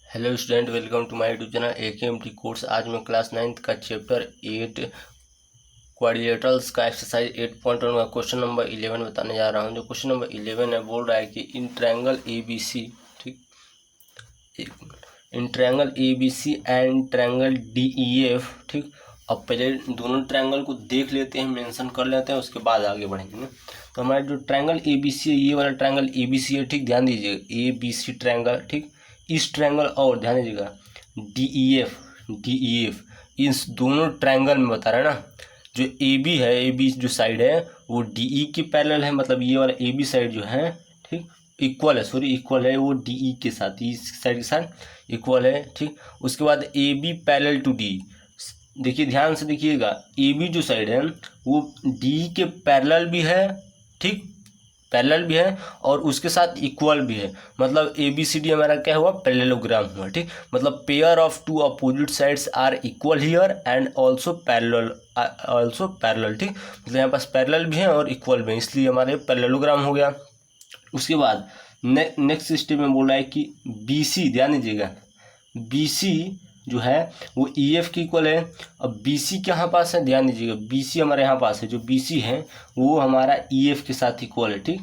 Hello student, welcome to my YouTube channel AKMT course. आज मैं class 9th का chapter 8 quadrilaterals का exercise 8.1 का क्वेश्चन नंबर 11 बताने जा रहा हूं। जो क्वेश्चन नंबर 11 है, बोल रहा है कि इन ट्रायंगल ABC, ठीक, in triangle ABC and triangle DEF, ठीक। अब पहले दोनों ट्रायंगल को देख लेते हैं, मेंशन कर लेते हैं, उसके बाद आगे बढ़ेंगे ना। तो हमारा जो ट्रायंगल ABC है, ये वाला ट्रायंगल ABC है, ठीक। ध्यान दीजिएगा, ABC ट्रायंगल, ठीक। इस ट्रायंगल और ध्यान दीजिएगा DEF इस दोनों ट्रायंगल में बता रहा है ना। जो AB है, AB जो साइड है वो DE के पैरेलल है, मतलब ये वाला AB साइड जो है, ठीक, इक्वल है, सॉरी इक्वल है वो DE के साथ, इस साइड के साथ इक्वल है, ठीक। उसके बाद AB पैरेलल टू DE, देखिए ध्यान से देखिएगा, AB जो साइड है वो DE के पैरेलल भी है, ठीक, पैरेलल भी है और उसके साथ इक्वल भी है। मतलब ABCD हमारा क्या हुआ, पैरेललोग्राम हुआ, ठीक। मतलब pair of two opposite sides are equal here and also parallel, ठीक। मतलब यहाँ पास पैरेलल भी है और इक्वल भी है, इसलिए हमारे पैरेललोग्राम हो गया। उसके बाद नेक्स्ट स्टेप में बोल रहा है कि BC, ध्यान दीजिएगा, BC जो है वो EF की इक्वल है। अब BC कहाँ पास है, ध्यान दीजिएगा, BC हमारे यहाँ पास है, जो BC है वो हमारा EF के साथ इक्वल है, ठीक।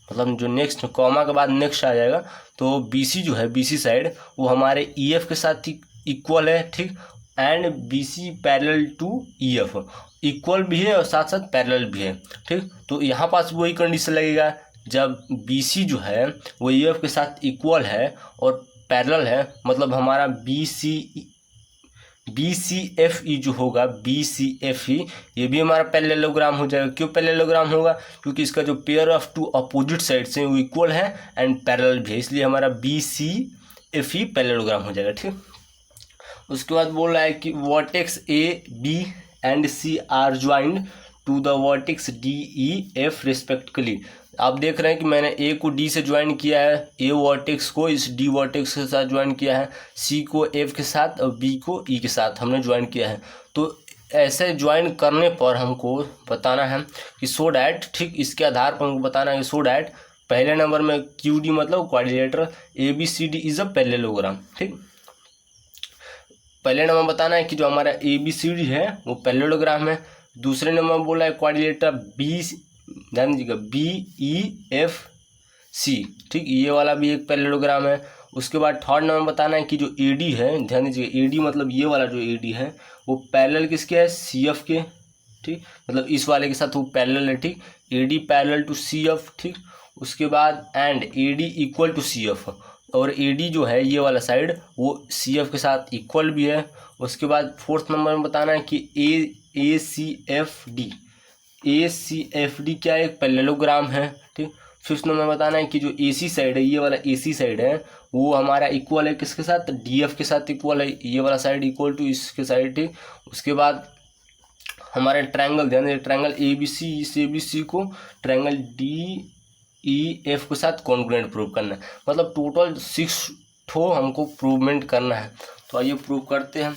मतलब जो नेक्स्ट कॉमा के बाद नेक्स्ट आ जाएगा, तो BC जो है, BC साइड वो हमारे EF के साथ इक्वल है, ठीक। And BC parallel to EF, equal भी है और साथ साथ पैरेलल भी है, ठीक। तो यहाँ पास वही कंडीशन लगेगा, जब BC जो है वो EF के साथ इक्वल है और पैरेलल है, मतलब हमारा BCFE जो होगा, BCFE ये भी हमारा पैरेललोग्राम हो जाएगा। क्यों पैरेललोग्राम होगा, क्योंकि इसका जो pair of two opposite sides हैं वो इक्वल है एंड पैरेलल भी है, इसलिए हमारा BCFE पैरेललोग्राम हो जाएगा, ठीक। उसके बाद बोल रहा है कि vertex AB and C are joined to the vertex DEF respectively. आप देख रहे हैं कि मैंने A को D से ज्वाइन किया है, A वर्टेक्स को इस D वर्टेक्स के साथ ज्वाइन किया है, C को F के साथ और B को E के साथ हमने ज्वाइन किया है। तो ऐसे ज्वाइन करने पर हमको बताना है कि सो डैट, ठीक, इसके आधार पर हमको बताना है कि सो डैट पहले नंबर में QD मतलब quadrilateral ABCD is a parallelogram, ठीक। पहले नंबर बताना है कि जो हमारा ABCD है वो पैरेललोग्राम है। दूसरे नंबर में बोला है क्वाड्रिलेटरल ध्यान दीजिएगा BEFC, ठीक, ये वाला भी एक पैरेललोग्राम है। उसके बाद थर्ड नंबर बताना है कि जो AD है, ध्यान दीजिएगा AD मतलब ये वाला जो AD है वो पैरेलल किसके है, CF के, ठीक। मतलब इस वाले के साथ वो पैरेलल है, ठीक। AD पैरेलल टू CF, ठीक। उसके बाद and AD equal to CF, और AD जो है ये वाला साइड वो CF के साथ इक्वल भी है। उसके बाद फोर्थ नंबर में बताना है कि ACFD क्या है, एक पैरेललोग्राम है, ठीक। फिफ्थ नंबर में बताना है कि जो AC साइड है, ये वाला AC साइड है वो हमारा इक्वल है किसके साथ, DF के साथ इक्वल है, ये वाला साइड इक्वल टू इसके साइड, ठीक। उसके बाद हमारे ट्रायंगल, ध्यान दीजिए, ट्रायंगल ABC, इस ABC को ट्रायंगल DEF के साथ कॉन्ग्रुएंट प्रूव करना है। मतलब टोटल 6 ठो हमको प्रूवमेंट करना है। तो आइए प्रूव करते हैं।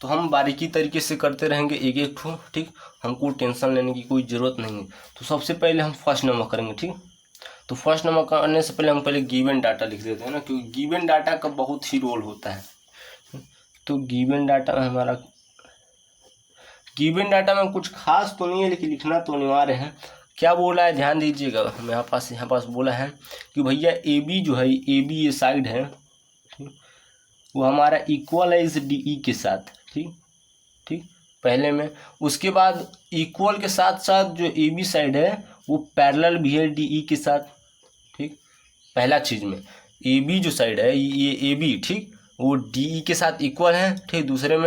तो हम बारीकी तरीके से करते रहेंगे एक एक ठो, ठीक। हमको टेंशन लेने की कोई ज़रूरत नहीं है। तो सबसे पहले हम फर्स्ट नंबर करेंगे, ठीक। तो फर्स्ट नंबर करने से पहले हम पहले गिवन डाटा लिख देते हैं ना, क्योंकि गिवन डाटा का बहुत ही रोल होता है। तो गिवन डाटा में हमारा, गिवन डाटा में कुछ खास तो नहीं है लेकिन लिखना तो अनिवार्य है। क्या बोला है, ध्यान दीजिएगा, हम यहाँ पास बोला है कि भैया AB जो है, AB ये साइड है, ठीक, वो हमारा इक्वल है इस DE के साथ, ठीक, ठीक, पहले में। उसके बाद इक्वल के साथ साथ जो AB साइड है वो पैरेलल भी है DE के साथ, ठीक। पहला चीज में AB जो साइड है, ये AB, ठीक, वो DE के साथ इक्वल है, ठीक। दूसरे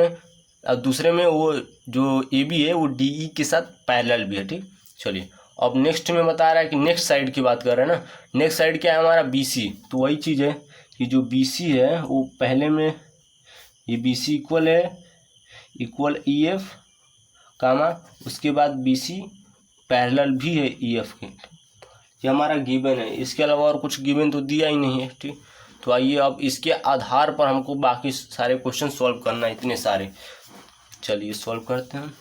में वो जो AB है वो DE के साथ पैरेलल भी है, ठीक। चलिए अब नेक्स्ट में बता रहा है कि नेक्स्ट साइड की बात कर रहे हैं ना। नेक्स्ट साइड क्या है हमारा, BC। तो वही चीज़ है कि जो BC है वो पहले में ये BC इक्वल है, इक्वल EF कामा, उसके बाद BC पैरेलल भी है EF के। ये हमारा गिवन है, इसके अलावा और कुछ गिवन तो दिया ही नहीं है, ठीक। तो आइए अब इसके आधार पर हमको बाकी सारे क्वेश्चन सॉल्व करना है, इतने सारे। चलिए सॉल्व करते हैं।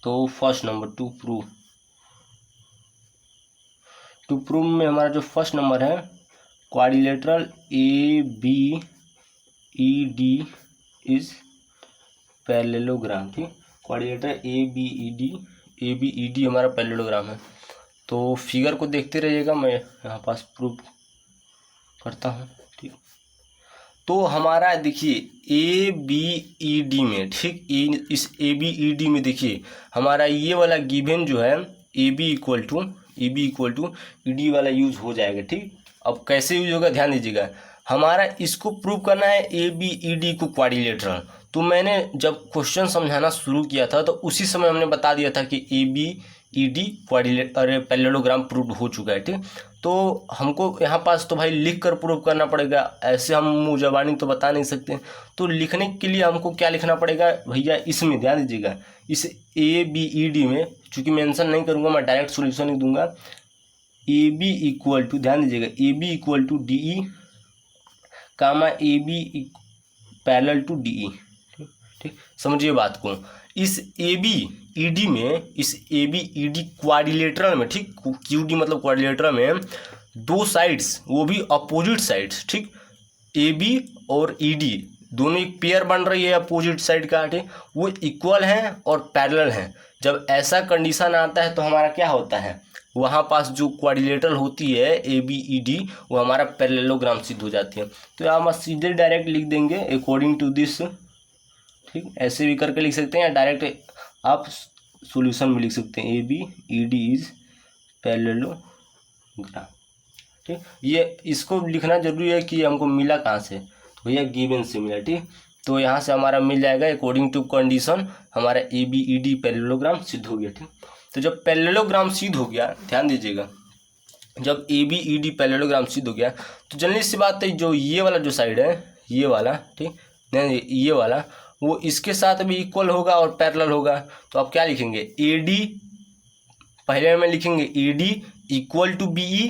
तो फर्स्ट नंबर टू प्रूव में हमारा जो फर्स्ट नंबर है, quadrilateral AB E D is parallelogram, ठीक। Quadrilateral A B E D हमारा पैरेललोग्राम है। तो फिगर को देखते रहिएगा, मैं यहाँ पास प्रूफ करता हूँ, ठीक। तो हमारा देखिए ए बी ई डी में, ठीक, इस ए बी ई डी में देखिए हमारा ये वाला गिवन जो है A B equal to E D वाला यूज हो जाएगा, ठीक। अब कैसे यूज होगा ध्यान दीजिएगा। हमारा इसको प्रूव करना है ए बी ई डी को क्वाड्रिलेटरल। तो मैंने जब क्वेश्चन समझाना शुरू किया था तो उसी समय हमने बता दिया था कि A B E D quadrilateral parallelogram prove हो चुका है, ठीक। तो हमको यहाँ पास तो भाई लिख कर प्रूव करना पड़ेगा, ऐसे हम मुँह ज़बानी तो बता नहीं सकते। तो लिखने के लिए हमको क्या लिखना पड़ेगा भैया, इसमें ध्यान दीजिएगा, इस ए बी ई डी में, चूँकि मेंशन नहीं करूँगा मैं डायरेक्ट सॉल्यूशन ही दूंगा। ए बी इक्वल टू, ध्यान दीजिएगा, A B equal to D E comma A B parallel to D E, ठीक। समझिए बात को, इस ए बी ई डी में, इस A B E D quadrilateral में, ठीक, क्यू डी मतलब क्वाड्रिलेटरल में दो साइड्स, वो भी अपोजिट साइड्स, ठीक। ए बी और ई डी दोनों एक पेयर बन रही है अपोजिट साइड का, ठीक, वो इक्वल हैं और पैरेलल हैं। जब ऐसा कंडीशन आता है तो हमारा क्या होता है, वहाँ पास जो क्वाड्रिलेटरल होती है ए बी ई डी, वो हमारा पैरेललोग्राम सिद्ध हो जाती है। तो यहाँ हम सीधे डायरेक्ट लिख देंगे अकॉर्डिंग टू दिस, ठीक, ऐसे भी करके लिख सकते हैं या डायरेक्ट आप सॉल्यूशन में लिख सकते हैं A B E D is parallelogram, ठीक। ये इसको लिखना जरूरी है कि हमको मिला कहाँ से, तो भैया गिवन से मिला, ठीक। तो यहाँ से हमारा मिल जाएगा अकॉर्डिंग टू कंडीशन हमारा A B E D parallelogram सिद्ध हो गया, ठीक। तो जब पैरेललोग्राम सिद्ध हो गया, ध्यान दीजिएगा, जब A B E D parallelogram सिद्ध हो गया तो जनरली सी बात है, जो ये वाला जो साइड है ये वाला, ठीक, ये वाला वो इसके साथ भी इक्वल होगा और पैरेलल होगा। तो आप क्या लिखेंगे, ए डी पहले में लिखेंगे A D equal to B E,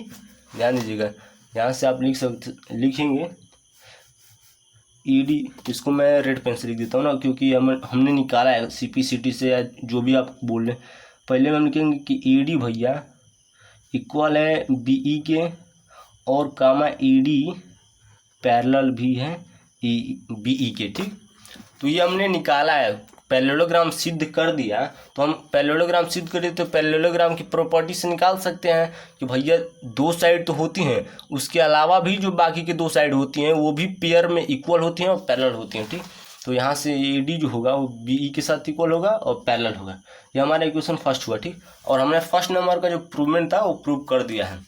ध्यान दीजिएगा, यहाँ से आप लिखेंगे ई डी, इसको मैं रेड पेन से लिख देता हूँ ना, क्योंकि हमने निकाला है CPCT से या जो भी आप बोल रहे हैं। पहले हम लिखेंगे कि ए डी भैया इक्वल है बी ई के और कामा ई डी पैरेलल भी है बी ई के, ठीक। तो ये हमने निकाला है, पैरेललोग्राम सिद्ध कर दिया। तो हम पैरेललोग्राम सिद्ध करें तो पैरेललोग्राम की प्रॉपर्टी से निकाल सकते हैं कि भैया दो साइड तो होती हैं, उसके अलावा भी जो बाकी के दो साइड होती हैं वो भी पेयर में इक्वल होती हैं और पैरेलल होती हैं, ठीक। तो यहाँ से ए डी जो होगा वो बी ई के साथ इक्वल होगा और पैरेलल होगा। ये हमारा इक्वेशन फर्स्ट हुआ, ठीक। और हमने फर्स्ट नंबर का जो प्रूवमेंट था वो प्रूव कर दिया है।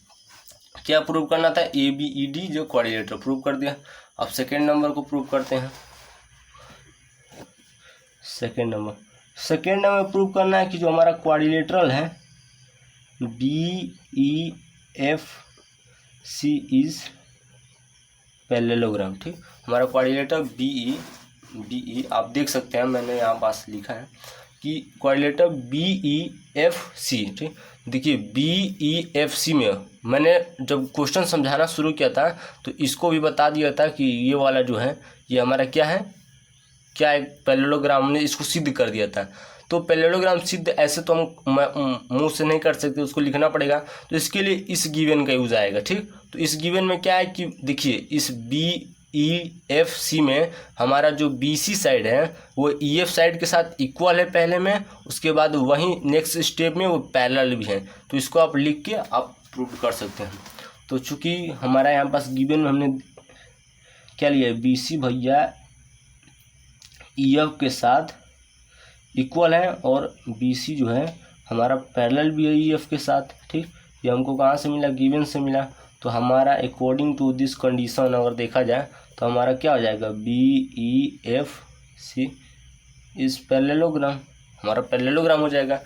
क्या प्रूव करना था, ए बी ई डी जो क्वाड्रिलेटरल प्रूव कर दिया। अब सेकेंड नंबर को प्रूव करते हैं। सेकेंड नंबर प्रूव करना है कि जो हमारा क्वाड्रिलेटरल है B E F C is parallelogram, ठीक। हमारा क्वाड्रिलेटरल बी ई आप देख सकते हैं, मैंने यहाँ पास लिखा है कि quadrilateral B E F C, ठीक। देखिए बी ई एफ सी में मैंने जब क्वेश्चन समझाना शुरू किया था तो इसको भी बता दिया था कि ये वाला जो है ये हमारा क्या है, क्या एक पैरेललोग्राम ने इसको सिद्ध कर दिया था। तो पैरेललोग्राम सिद्ध ऐसे तो हम मुंह से नहीं कर सकते, उसको लिखना पड़ेगा। तो इसके लिए इस गिवन का यूज आएगा, ठीक। तो इस गिवन में क्या है कि देखिए इस बी ई एफ सी में हमारा जो बी सी साइड है वो ई एफ साइड के साथ इक्वल है पहले में, उसके बाद वहीं नेक्स्ट स्टेप में वो पैरेलल भी है। तो इसको आप लिख के आप प्रूव कर सकते हैं। तो चूँकि हमारा यहाँ पास गिवन में हमने क्या लिया है, बी सी भैया ई एफ के साथ इक्वल है और बी सी जो है हमारा पैरेलल भी है ई एफ के साथ, ठीक। ये हमको कहाँ से मिला, गिवन से मिला। तो हमारा अकॉर्डिंग टू दिस कंडीशन अगर देखा जाए तो हमारा क्या हो जाएगा, बी ई एफ सी इस पैरेललोग्राम, हमारा पैरेललोग्राम हो जाएगा।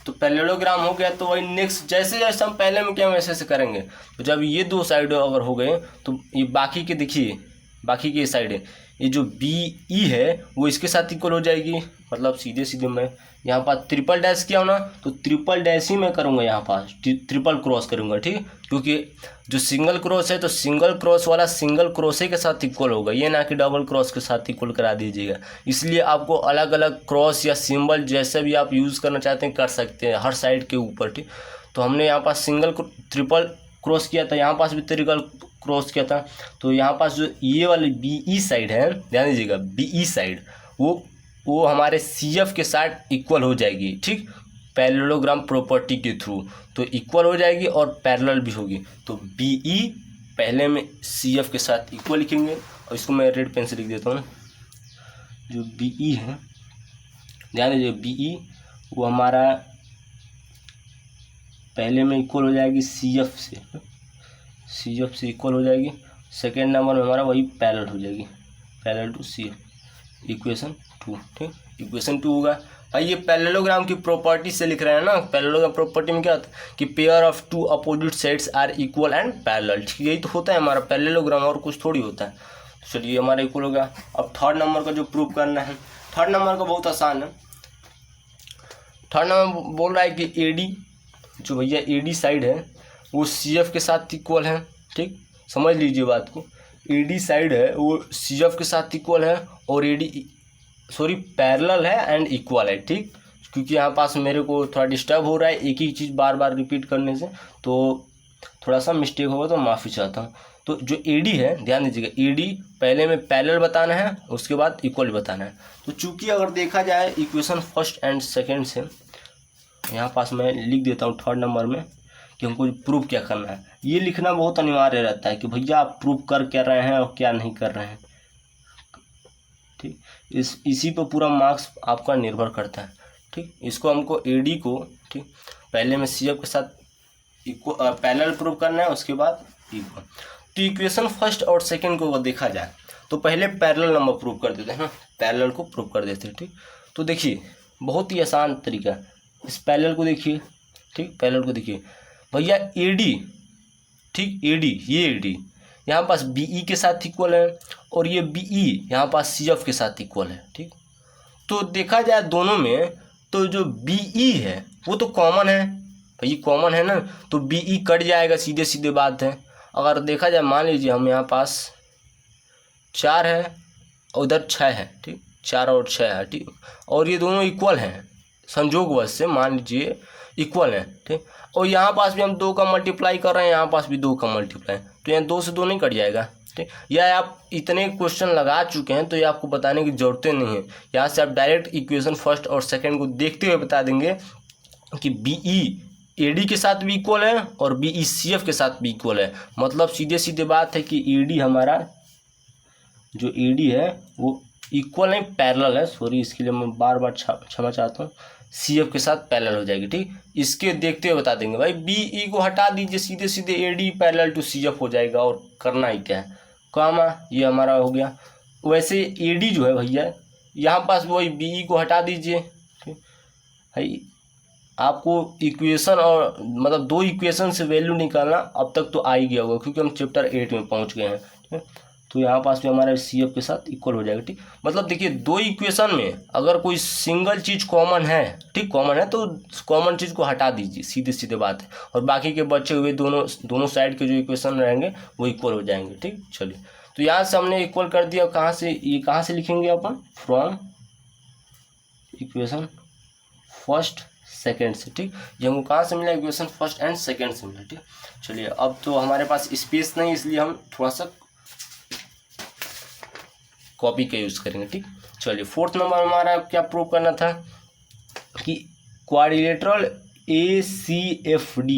तो पैरेललोग्राम हो गया तो वही नेक्स्ट जैसे जैसे हम पहले में क्या वैसे करेंगे। तो जब ये दो साइड अगर हो गए तो ये बाकी के देखिए, बाकी की साइड है ये जो बी ई है वो इसके साथ इक्वल हो जाएगी। मतलब सीधे सीधे मैं यहाँ पास ट्रिपल डैश किया हो ना, तो ट्रिपल डैश ही मैं करूँगा, यहाँ पास ट्रिपल क्रॉस करूँगा, ठीक। क्योंकि जो सिंगल क्रॉस है तो सिंगल क्रॉस वाला सिंगल क्रॉस के साथ इक्वल होगा, ये ना कि डबल क्रॉस के साथ इक्वल करा दीजिएगा। इसलिए आपको अलग अलग क्रॉस या सिंबल जैसे भी आप यूज़ करना चाहते हैं कर सकते हैं हर साइड के ऊपर, ठीक। तो हमने यहाँ पास ट्रिपल क्रॉस किया था, यहाँ पास भी ट्रिकल क्रॉस किया था। तो यहाँ पास जो ये वाली BE साइड है, ध्यान दीजिएगा, BE साइड वो हमारे CF के साथ इक्वल हो जाएगी, ठीक, पैरेललोग्राम प्रॉपर्टी के थ्रू। तो इक्वल हो जाएगी और पैरेलल भी होगी। तो BE पहले में CF के साथ इक्वल लिखेंगे, और इसको मैं रेड पेन से लिख देता हूँ। जो BE है, ध्यान दीजिए, BE वो हमारा पहले में इक्वल हो जाएगी CF से इक्वल हो जाएगी। सेकेंड नंबर में हमारा वही पैरेलल हो जाएगी, पैरेलल टू CF, इक्वेशन 2, ठीक, इक्वेशन 2 होगा। भाई ये पैरेललोग्राम की प्रॉपर्टी से लिख रहे हैं ना। पैरेललोग्राम प्रॉपर्टी में क्या होता है कि pair of two opposite sides are equal and parallel, ठीक, यही तो होता है हमारा पैरेललोग्राम, और कुछ थोड़ी होता है। चलिए हमारा इक्वल हो गया। अब थर्ड नंबर का जो प्रूव करना है, थर्ड नंबर का बहुत आसान है। थर्ड नंबर बोल रहा है कि AD, जो भैया AD साइड है वो CF के साथ इक्वल है, ठीक, समझ लीजिए बात को। AD साइड है वो CF के साथ इक्वल है, और पैरेलल है एंड इक्वल है, ठीक, क्योंकि यहाँ पास मेरे को थोड़ा डिस्टर्ब हो रहा है एक ही चीज़ बार बार रिपीट करने से, तो थोड़ा सा मिस्टेक होगा तो माफ़ी चाहता हूँ। तो जो AD है, ध्यान दीजिएगा, AD पहले में पैरेलल बताना है, उसके बाद इक्वल बताना है। तो चूँकि अगर देखा जाए इक्वेशन फर्स्ट एंड सेकेंड से, यहाँ पास मैं लिख देता हूँ थर्ड नंबर में कि हमको प्रूव क्या करना है। ये लिखना बहुत अनिवार्य रहता है कि भैया आप प्रूव कर क्या रहे हैं और क्या नहीं कर रहे हैं, ठीक, इसी पर पूरा मार्क्स आपका निर्भर करता है, ठीक। इसको हमको AD को, ठीक, पहले में CF के साथ पैरेलल प्रूव करना है, उसके बाद इक्वल। तो इक्वेशन फर्स्ट और सेकंड को अगर देखा जाए तो पहले पैरेलल नंबर प्रूव कर देते हैं ना, पैरेलल को प्रूव कर देते हैं, ठीक। तो देखिए बहुत ही आसान तरीका है, इस पैरेलल को देखिए, ठीक, पैरेलल को देखिए भैया, AD, ठीक, ये AD यहाँ पास BE के साथ इक्वल है, और ये BE यहाँ पास CF के साथ इक्वल है, ठीक। तो देखा जाए दोनों में तो जो BE है वो तो कॉमन है, भाई कॉमन है ना, तो BE कट जाएगा, सीधे सीधे बात है। अगर देखा जाए, मान लीजिए हम यहाँ पास 4 है और उधर 6 है, ठीक, 4 और 6 है, ठीक, और ये दोनों इक्वल हैं, संयोगवश से मान लीजिए इक्वल है, ठीक। और यहाँ पास भी हम 2 का मल्टीप्लाई कर रहे हैं, यहाँ पास भी 2 का मल्टीप्लाई, तो यहाँ 2 से 2 नहीं कट जाएगा, ठीक। या आप इतने क्वेश्चन लगा चुके हैं तो ये आपको बताने की ज़रूरत नहीं है, यहाँ से आप डायरेक्ट इक्वेशन फर्स्ट और सेकंड को देखते हुए बता देंगे कि BE AD के साथ भी इक्वल है और BE CF के साथ भी इक्वल है। मतलब सीधे सीधे बात है कि AD हमारा जो AD है वो इक्वल नहीं, पैरेलल है, सॉरी इसके लिए मैं बार बार क्षमा चाहता हूँ, CF के साथ पैरेलल हो जाएगी, ठीक। इसके देखते हुए बता देंगे भाई, BE को हटा दीजिए, सीधे सीधे AD पैरेलल टू CF हो जाएगा, और करना ही क्या है, कामा, ये हमारा हो गया। वैसे AD जो है भैया, यहाँ पास वही BE को हटा दीजिए, ठीक भाई। आपको इक्वेशन और मतलब 2 इक्वेशन से वैल्यू निकालना अब तक तो आ ही गया होगा, क्योंकि हम चैप्टर 8 में पहुँच गए हैं, ठीक। तो यहाँ पास भी हमारा CF के साथ इक्वल हो जाएगा, ठीक। मतलब देखिए 2 इक्वेशन में अगर कोई सिंगल चीज़ कॉमन है, ठीक, कॉमन है, तो कॉमन चीज़ को हटा दीजिए, सीधे सीधे बात है, और बाकी के बचे हुए दोनों साइड के जो इक्वेशन रहेंगे वो इक्वल हो जाएंगे, ठीक। चलिए, तो यहाँ से हमने इक्वल कर दिया, कहाँ से, ये कहाँ से लिखेंगे अपन, फ्रॉम इक्वेशन फर्स्ट सेकेंड से, ठीक। ये हमको कहाँ से मिला, इक्वेशन फर्स्ट एंड सेकेंड से मिला, ठीक। चलिए, अब तो हमारे पास स्पेस नहीं, इसलिए हम थोड़ा सा कॉपी का यूज़ करेंगे, ठीक। चलिए, फोर्थ नंबर हमारा क्या प्रूव करना था कि क्वाड्रिलेटरल ACFD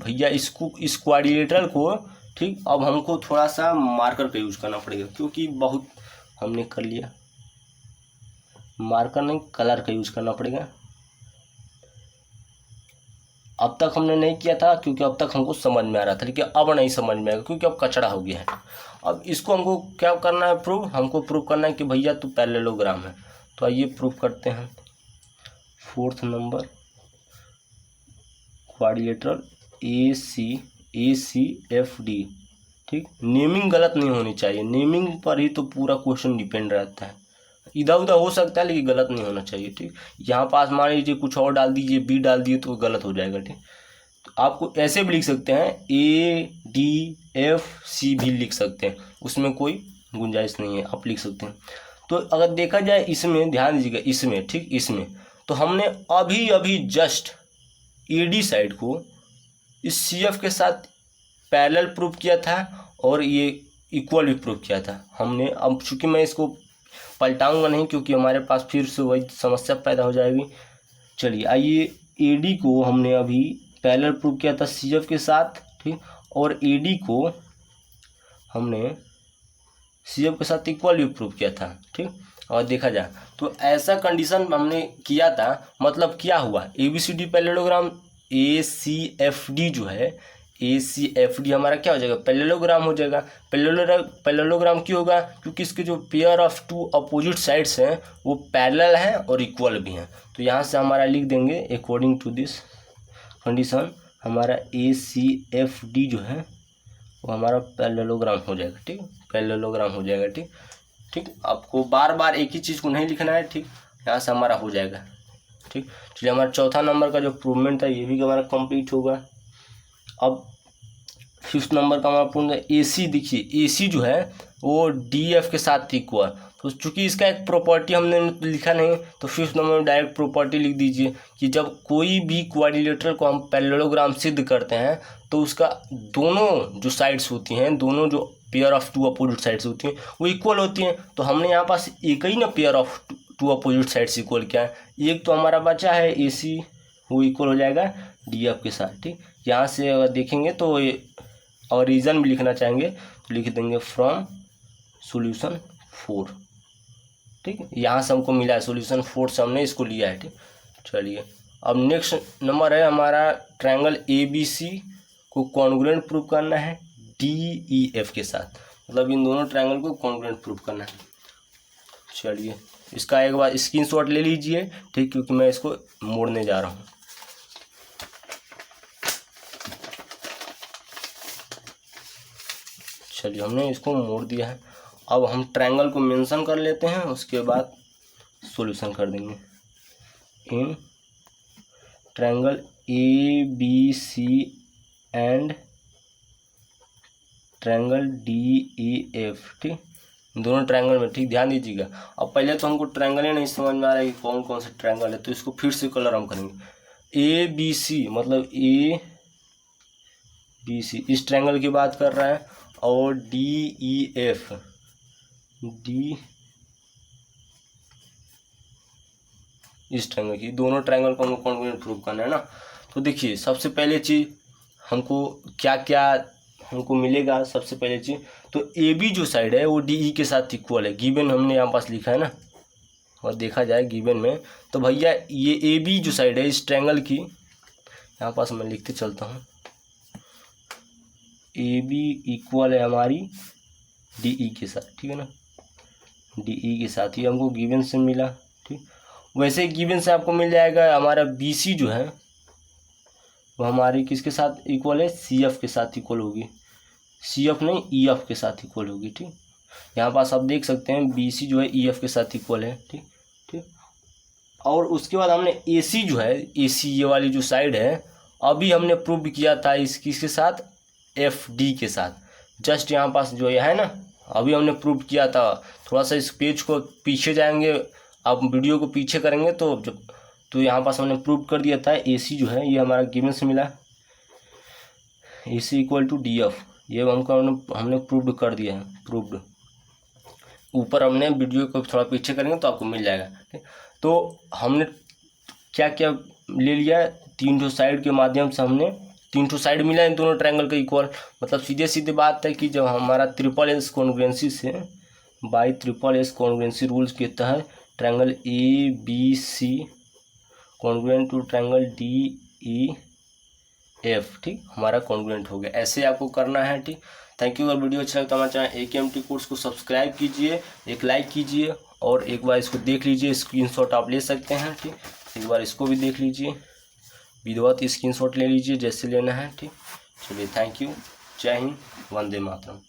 भैया, इसको, इस क्वाड्रिलेटरल को, ठीक, अब हमको थोड़ा सा मार्कर का यूज़ करना पड़ेगा, क्योंकि बहुत हमने कर लिया, मार्कर नहीं कलर का यूज़ करना पड़ेगा। अब तक हमने नहीं किया था क्योंकि अब तक हमको समझ में आ रहा था, लेकिन अब नहीं समझ में आएगा क्योंकि अब कचड़ा हो गया है। अब इसको हमको क्या करना है, प्रूव, हमको प्रूव करना है कि भैया तो पैरेललोग्राम है। तो आइए प्रूव करते हैं। फोर्थ नंबर, क्वाड्रिलेटरल ACFD, ठीक। नेमिंग गलत नहीं होनी चाहिए, नेमिंग पर ही तो पूरा क्वेश्चन डिपेंड रहता है। इधर उधर हो सकता है लेकिन गलत नहीं होना चाहिए, ठीक। यहाँ पास मान लीजिए कुछ और डाल दीजिए, B डाल दिए तो गलत हो जाएगा, ठीक। तो आपको ऐसे भी लिख सकते हैं, ADFC भी लिख सकते हैं, उसमें कोई गुंजाइश नहीं है, आप लिख सकते हैं। तो अगर देखा जाए इसमें, ध्यान दीजिएगा इसमें, ठीक, इसमें तो हमने अभी जस्ट AD साइड को इस सी एफ के साथ पैरेलल प्रूव किया था और ये इक्वल भी प्रूव किया था हमने। अब चूंकि मैं इसको पलटाऊंगा नहीं क्योंकि हमारे पास फिर से वही समस्या पैदा हो जाएगी। चलिए आइए, ए डी को हमने अभी पैरेलल प्रूव किया था सी एफ के साथ, ठीक, और ए डी को हमने सी एफ के साथ इक्वल भी प्रूव किया था, ठीक। और देखा जाए तो ऐसा कंडीशन हमने किया था, मतलब क्या हुआ, A B C D parallelogram A C F D जो है, ए सी एफ डी हमारा क्या हो जाएगा, पैरेललोग्राम हो जाएगा। पैरेललोग्राम क्यों होगा, क्योंकि इसके जो pair of two opposite sides हैं वो पैरेलल हैं और इक्वल भी हैं। तो यहाँ से हमारा लिख देंगे अकॉर्डिंग टू दिस कंडीशन हमारा ए सी एफ डी जो है वो हमारा पैरेललोग्राम हो जाएगा, ठीक, पैरेललोग्राम हो जाएगा, ठीक ठीक। आपको बार बार एक ही चीज़ को नहीं लिखना है, ठीक। यहाँ से हमारा हो जाएगा, ठीक। चलिए हमारा चौथा नंबर का जो प्रूवमेंट था ये भी हमारा कंप्लीट होगा। अब फिफ्थ नंबर का हमारा पूर्ण ए सी, देखिए ए सी जो है वो डी एफ के साथ इक्वल। तो चूंकि इसका एक प्रॉपर्टी हमने लिखा नहीं तो फिफ्थ नंबर में डायरेक्ट प्रॉपर्टी लिख दीजिए कि जब कोई भी क्वाड्रिलेटरल को हम पैरेललोग्राम सिद्ध करते हैं तो उसका दोनों जो साइड्स होती हैं, दोनों जो pair of two opposite sides होती हैं वो इक्वल होती हैं। तो हमने यहाँ पास एक ही ना pair of two opposite sides equal किया है, एक तो हमारा बचा है ए सी, वो इक्वल हो जाएगा डी एफ के साथ, ठीक। यहाँ से अगर देखेंगे तो और रीज़न भी लिखना चाहेंगे तो लिख देंगे फ्रॉम सॉल्यूशन 4, ठीक। यहाँ से हमको मिला है सॉल्यूशन 4 से हमने इसको लिया है, ठीक। चलिए अब नेक्स्ट नंबर है हमारा ट्रायंगल ए बी सी को कॉन्ग्रुएंट प्रूव करना है डी ई एफ के साथ, मतलब इन दोनों ट्रायंगल को कॉन्ग्रुएंट प्रूव करना है। चलिए इसका एक बार स्क्रीनशॉट ले लीजिए, ठीक, क्योंकि मैं इसको मोड़ने जा रहा हूँ। चलिए हमने इसको मोड़ दिया है। अब हम ट्रायंगल को मेंशन कर लेते हैं, उसके बाद सॉल्यूशन कर देंगे। In triangle A B C and triangle D E F, ठीक, दोनों ट्रायंगल में, ठीक, ध्यान दीजिएगा। अब पहले तो हमको ट्रायंगल ही नहीं समझ में आ रहा है कि कौन कौन से ट्रायंगल है, तो इसको फिर से कलर हम करेंगे। ए बी सी मतलब ए बी सी इस ट्रायंगल की बात कर रहा है, और डी ई एफ डी इस ट्रायंगल की, दोनों ट्रायंगल को हमको कॉन्ग्रुएंट प्रूव करना है ना। तो देखिए सबसे पहले चीज़ हमको क्या क्या हमको मिलेगा, सबसे पहले चीज़ तो ए बी जो साइड है वो डी ई के साथ इक्वल है, गिवन हमने यहाँ पास लिखा है ना, और देखा जाए गिवन में तो भैया ये ए बी जो साइड है इस ट्रायंगल की, यहाँ पास मैं लिखते चलता हूँ, ए बी इक्वल है हमारी डी ई के साथ, ठीक है ना, डी ई के साथ ही हमको गिवन से मिला, ठीक। वैसे गिवन से आपको मिल जाएगा हमारा बी सी जो है वो हमारी किसके साथ इक्वल है, सी एफ के साथ इक्वल होगी, सी एफ नहीं ई एफ के साथ इक्वल होगी, ठीक। यहाँ पास आप देख सकते हैं बी सी जो है ई एफ के साथ इक्वल है, ठीक ठीक। और उसके बाद हमने ए सी जो है, ए सी ये वाली जो साइड है अभी हमने प्रूव किया था किसके साथ, एफ डी के साथ। जस्ट यहाँ पास जो ये है ना अभी हमने प्रूव किया था, थोड़ा सा इस पेज को पीछे जाएंगे, आप वीडियो को पीछे करेंगे तो यहाँ पास हमने प्रूव कर दिया था ए सी जो है ये हमारा गिवन से मिला, ए सी इक्वल टू डी एफ, ये हमने प्रूव कर दिया है, प्रूव्ड। ऊपर हमने वीडियो को थोड़ा पीछे करेंगे तो आपको मिल जाएगा, ठीक। तो हमने क्या क्या ले लिया, तीन साइड के माध्यम से हमने तीन साइड मिला इन दोनों ट्रायंगल का इक्वल, मतलब सीधे सीधे बात है कि जब हमारा ट्रिपल एस कॉन्ग्रुएंसी से by triple S congruency rules के तहत triangle A B C congruent to triangle D E F, ठीक, हमारा कॉन्ग्रुएंट हो गया। ऐसे आपको करना है, ठीक। Thank you. अगर वीडियो अच्छा लगता है हमारे चैनल AKMT कोर्स को सब्सक्राइब कीजिए, एक लाइक कीजिए और एक बार इसको देख लीजिए, स्क्रीनशॉट आप ले सकते हैं, ठीक। एक बार इसको भी देख लीजिए, विधिवत स्क्रीनशॉट ले लीजिए जैसे लेना है, ठीक। चलिए थैंक यू, जय हिंद, वंदे मातरम।